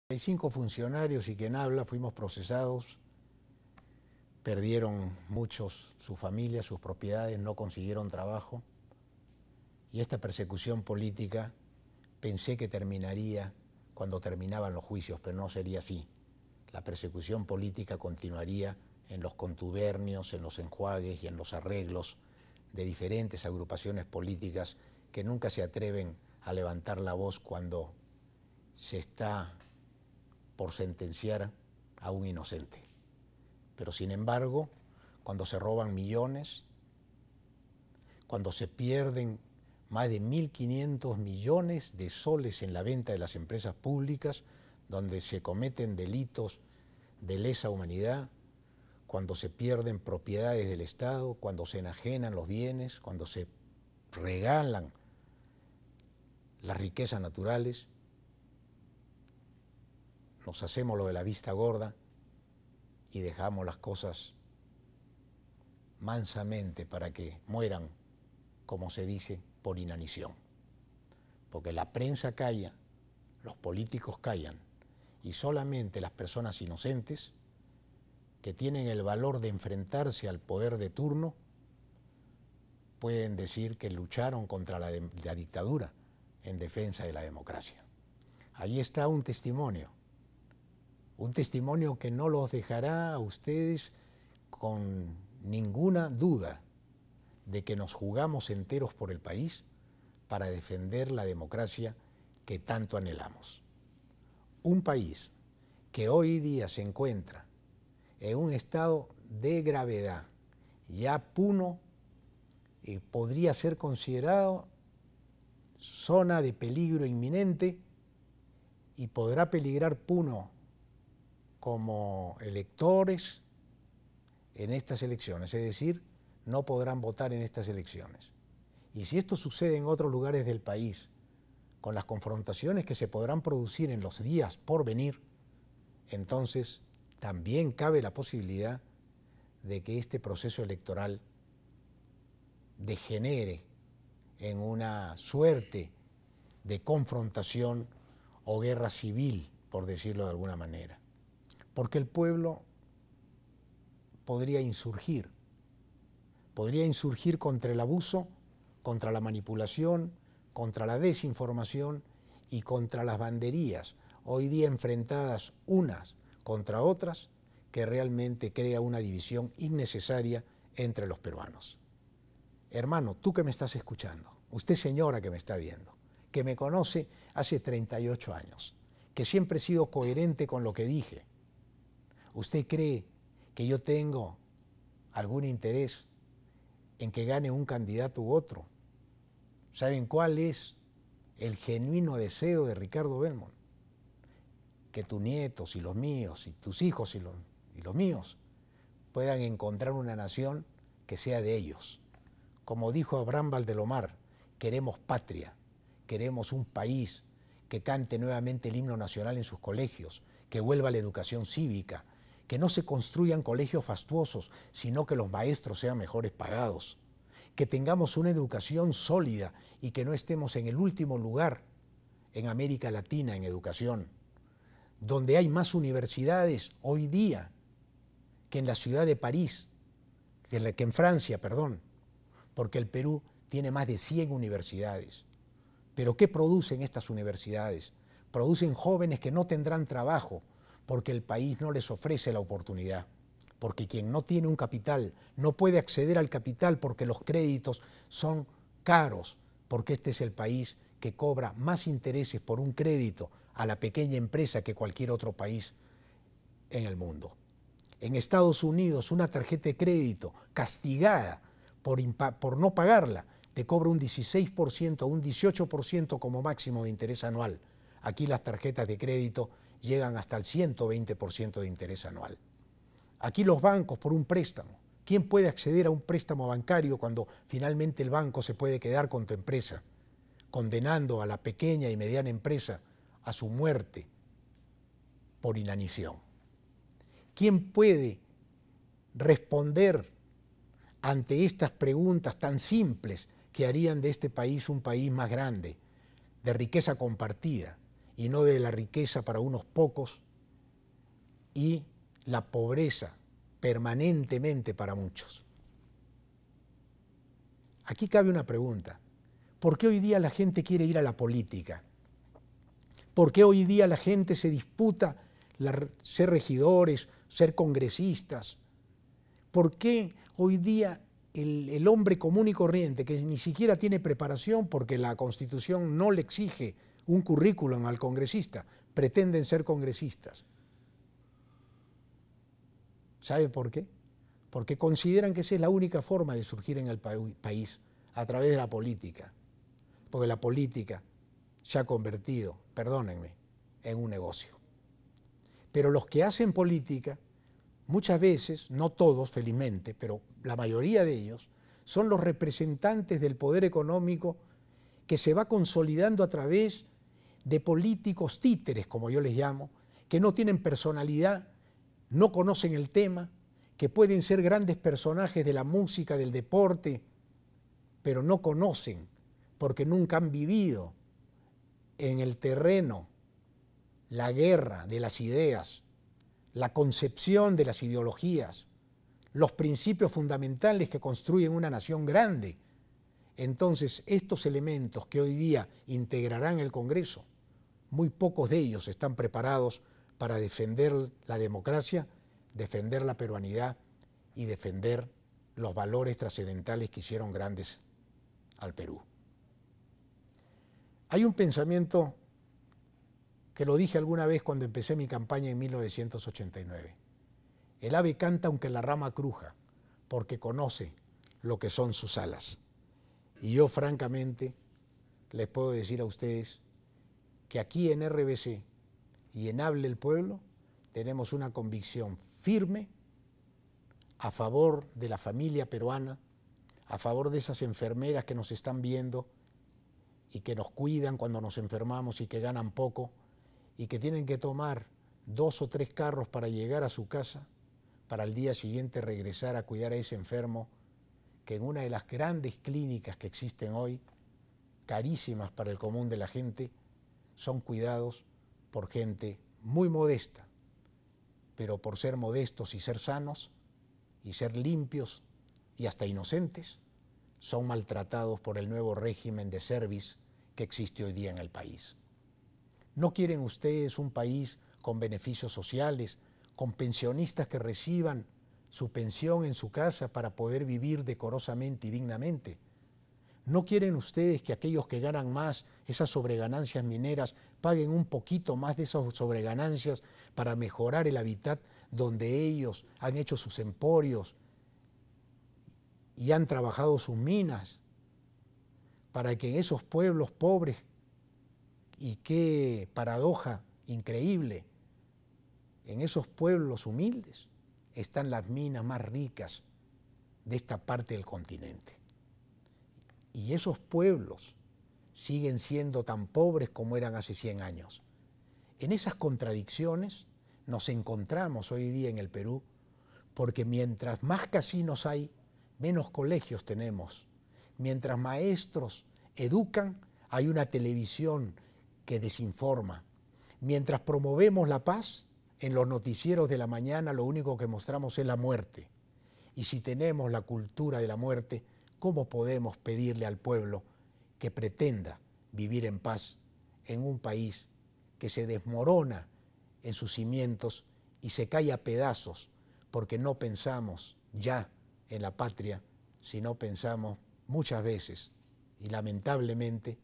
Hay 5 funcionarios y quien habla fuimos procesados, perdieron muchos sus familias, sus propiedades, no consiguieron trabajo y esta persecución política pensé que terminaría cuando terminaban los juicios, pero no sería así. La persecución política continuaría en los contubernios, en los enjuagues y en los arreglos de diferentes agrupaciones políticas que nunca se atreven a levantar la voz cuando se está por sentenciar a un inocente. Pero sin embargo, cuando se roban millones, cuando se pierden más de 1.500 millones de soles en la venta de las empresas públicas, donde se cometen delitos de lesa humanidad, cuando se pierden propiedades del Estado, cuando se enajenan los bienes, cuando se regalan las riquezas naturales, nos hacemos lo de la vista gorda y dejamos las cosas mansamente para que mueran, como se dice, por inanición. Porque la prensa calla, los políticos callan, y solamente las personas inocentes que tienen el valor de enfrentarse al poder de turno pueden decir que lucharon contra la dictadura en defensa de la democracia. Ahí está un testimonio que no los dejará a ustedes con ninguna duda de que nos jugamos enteros por el país para defender la democracia que tanto anhelamos. Un país que hoy día se encuentra en un estado de gravedad, ya Puno podría ser considerado zona de peligro inminente y podrá peligrar Puno como electores en estas elecciones, es decir, no podrán votar en estas elecciones. Y si esto sucede en otros lugares del país, con las confrontaciones que se podrán producir en los días por venir, entonces también cabe la posibilidad de que este proceso electoral degenere en una suerte de confrontación o guerra civil, por decirlo de alguna manera. Porque el pueblo podría insurgir contra el abuso, contra la manipulación, contra la desinformación y contra las banderías, hoy día enfrentadas unas contra otras, que realmente crea una división innecesaria entre los peruanos. Hermano, tú que me estás escuchando, usted señora que me está viendo, que me conoce hace 38 años, que siempre he sido coherente con lo que dije, ¿usted cree que yo tengo algún interés en que gane un candidato u otro? ¿Saben cuál es el genuino deseo de Ricardo Belmont? Que tus nietos y los míos, y tus hijos y los míos, puedan encontrar una nación que sea de ellos. Como dijo Abraham Valdelomar, queremos patria, queremos un país que cante nuevamente el himno nacional en sus colegios, que vuelva la educación cívica, que no se construyan colegios fastuosos, sino que los maestros sean mejores pagados, que tengamos una educación sólida y que no estemos en el último lugar en América Latina en educación, donde hay más universidades hoy día que en la ciudad de París, que en Francia, perdón, porque el Perú tiene más de 100 universidades. ¿Pero qué producen estas universidades? Producen jóvenes que no tendrán trabajo, porque el país no les ofrece la oportunidad, porque quien no tiene un capital no puede acceder al capital porque los créditos son caros, porque este es el país que cobra más intereses por un crédito a la pequeña empresa que cualquier otro país en el mundo. En Estados Unidos, una tarjeta de crédito castigada por no pagarla te cobra un 16% o un 18% como máximo de interés anual. Aquí las tarjetas de crédito llegan hasta el 120% de interés anual. Aquí los bancos por un préstamo. ¿Quién puede acceder a un préstamo bancario cuando finalmente el banco se puede quedar con tu empresa, condenando a la pequeña y mediana empresa a su muerte por inanición? ¿Quién puede responder ante estas preguntas tan simples que harían de este país un país más grande, de riqueza compartida, y no de la riqueza para unos pocos y la pobreza permanentemente para muchos. Aquí cabe una pregunta. ¿Por qué hoy día la gente quiere ir a la política? ¿Por qué hoy día la gente se disputa ser regidores, ser congresistas? ¿Por qué hoy día el hombre común y corriente, que ni siquiera tiene preparación porque la Constitución no le exige un currículum al congresista, pretenden ser congresistas? ¿Sabe por qué? Porque consideran que esa es la única forma de surgir en el país, a través de la política. Porque la política se ha convertido, perdónenme, en un negocio. Pero los que hacen política, muchas veces, no todos felizmente, pero la mayoría de ellos, son los representantes del poder económico que se va consolidando a través de políticos títeres, como yo les llamo, que no tienen personalidad, no conocen el tema, que pueden ser grandes personajes de la música, del deporte, pero no conocen, porque nunca han vivido en el terreno la guerra de las ideas, la concepción de las ideologías, los principios fundamentales que construyen una nación grande. Entonces, estos elementos que hoy día integrarán el Congreso, muy pocos de ellos están preparados para defender la democracia, defender la peruanidad y defender los valores trascendentales que hicieron grandes al Perú. Hay un pensamiento que lo dije alguna vez cuando empecé mi campaña en 1989. El ave canta aunque la rama cruja, porque conoce lo que son sus alas. Y yo francamente les puedo decir a ustedes que aquí en RBC y en Hable el Pueblo tenemos una convicción firme a favor de la familia peruana, a favor de esas enfermeras que nos están viendo y que nos cuidan cuando nos enfermamos y que ganan poco y que tienen que tomar 2 o 3 carros para llegar a su casa, para al día siguiente regresar a cuidar a ese enfermo que en una de las grandes clínicas que existen hoy, carísimas para el común de la gente, son cuidados por gente muy modesta, pero por ser modestos y ser sanos y ser limpios y hasta inocentes, son maltratados por el nuevo régimen de service que existe hoy día en el país. ¿No quieren ustedes un país con beneficios sociales, con pensionistas que reciban su pensión en su casa para poder vivir decorosamente y dignamente? ¿No quieren ustedes que aquellos que ganan más, esas sobreganancias mineras, paguen un poquito más de esas sobreganancias para mejorar el hábitat donde ellos han hecho sus emporios y han trabajado sus minas? Para que en esos pueblos pobres, y qué paradoja increíble, en esos pueblos humildes están las minas más ricas de esta parte del continente. Y esos pueblos siguen siendo tan pobres como eran hace 100 años. En esas contradicciones nos encontramos hoy día en el Perú, porque mientras más casinos hay, menos colegios tenemos. Mientras maestros educan, hay una televisión que desinforma. Mientras promovemos la paz, en los noticieros de la mañana lo único que mostramos es la muerte. Y si tenemos la cultura de la muerte, ¿cómo podemos pedirle al pueblo que pretenda vivir en paz en un país que se desmorona en sus cimientos y se cae a pedazos porque no pensamos ya en la patria, sino pensamos muchas veces y lamentablemente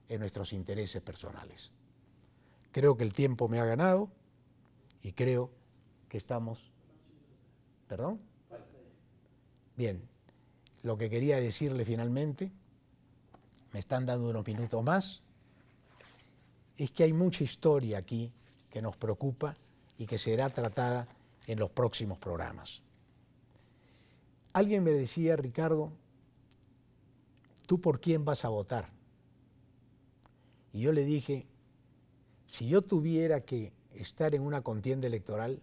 en nuestros intereses personales? Creo que el tiempo me ha ganado y creo que estamos... ¿Perdón? Bien, lo que quería decirle finalmente, me están dando unos minutos más, es que hay mucha historia aquí que nos preocupa y que será tratada en los próximos programas. Alguien me decía, Ricardo, ¿tú por quién vas a votar? Y yo le dije, si yo tuviera que estar en una contienda electoral,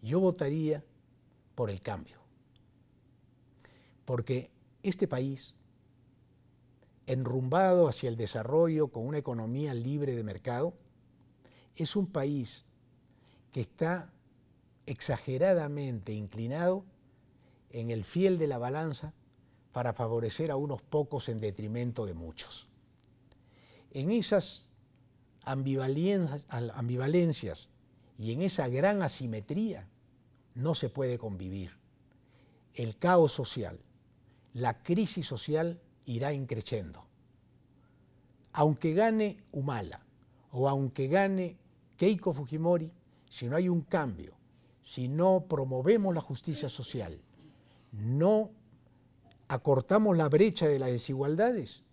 yo votaría por el cambio. Porque este país, enrumbado hacia el desarrollo con una economía libre de mercado, es un país que está exageradamente inclinado en el fiel de la balanza para favorecer a unos pocos en detrimento de muchos. En esas ambivalencias y en esa gran asimetría no se puede convivir. El caos social, la crisis social irá increciendo. Aunque gane Humala o aunque gane Keiko Fujimori, si no hay un cambio, si no promovemos la justicia social, no acortamos la brecha de las desigualdades,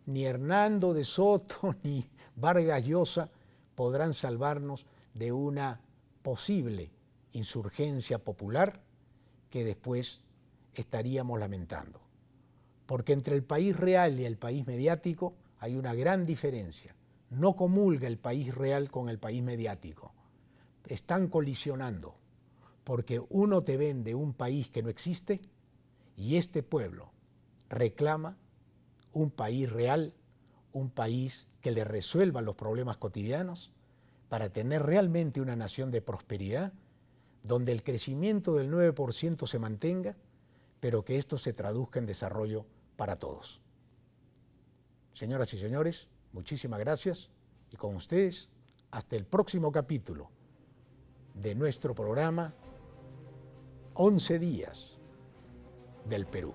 ni Hernando de Soto ni Vargas Llosa podrán salvarnos de una posible insurgencia popular que después estaríamos lamentando. Porque entre el país real y el país mediático hay una gran diferencia. No comulga el país real con el país mediático. Están colisionando, porque uno te vende un país que no existe y este pueblo reclama un país real, un país que le resuelva los problemas cotidianos para tener realmente una nación de prosperidad donde el crecimiento del 9% se mantenga, pero que esto se traduzca en desarrollo para todos. Señoras y señores, muchísimas gracias y con ustedes hasta el próximo capítulo de nuestro programa 11 días del Perú.